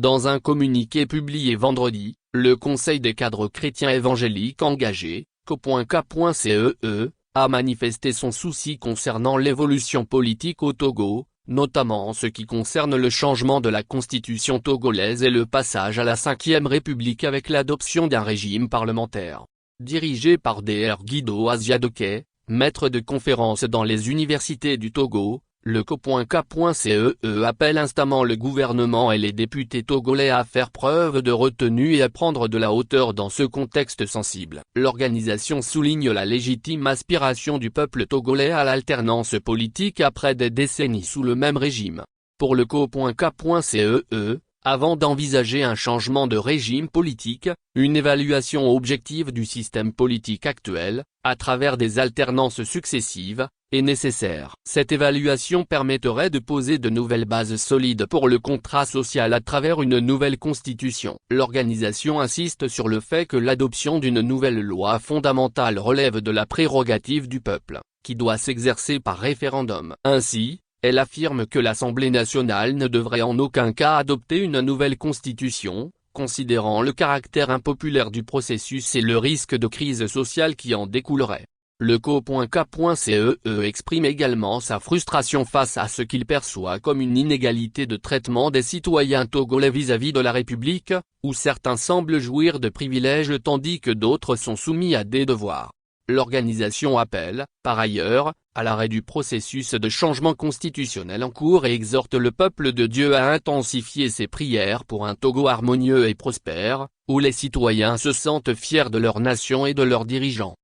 Dans un communiqué publié vendredi, le Conseil des cadres chrétiens évangéliques engagés, co.k.cee, a manifesté son souci concernant l'évolution politique au Togo, notamment en ce qui concerne le changement de la constitution togolaise et le passage à la 5e République avec l'adoption d'un régime parlementaire. Dirigé par Dr Guido Aziadeke, maître de conférences dans les universités du Togo, le co.k.cee appelle instamment le gouvernement et les députés togolais à faire preuve de retenue et à prendre de la hauteur dans ce contexte sensible. L'organisation souligne la légitime aspiration du peuple togolais à l'alternance politique après des décennies sous le même régime. Pour le co.k.cee, avant d'envisager un changement de régime politique, une évaluation objective du système politique actuel, à travers des alternances successives, est nécessaire. Cette évaluation permettrait de poser de nouvelles bases solides pour le contrat social à travers une nouvelle constitution. L'organisation insiste sur le fait que l'adoption d'une nouvelle loi fondamentale relève de la prérogative du peuple, qui doit s'exercer par référendum. Ainsi, elle affirme que l'Assemblée nationale ne devrait en aucun cas adopter une nouvelle constitution, considérant le caractère impopulaire du processus et le risque de crise sociale qui en découlerait. Le co.k.cee exprime également sa frustration face à ce qu'il perçoit comme une inégalité de traitement des citoyens togolais vis-à-vis de la République, où certains semblent jouir de privilèges tandis que d'autres sont soumis à des devoirs. L'organisation appelle, par ailleurs, à l'arrêt du processus de changement constitutionnel en cours et exhorte le peuple de Dieu à intensifier ses prières pour un Togo harmonieux et prospère, où les citoyens se sentent fiers de leur nation et de leurs dirigeants.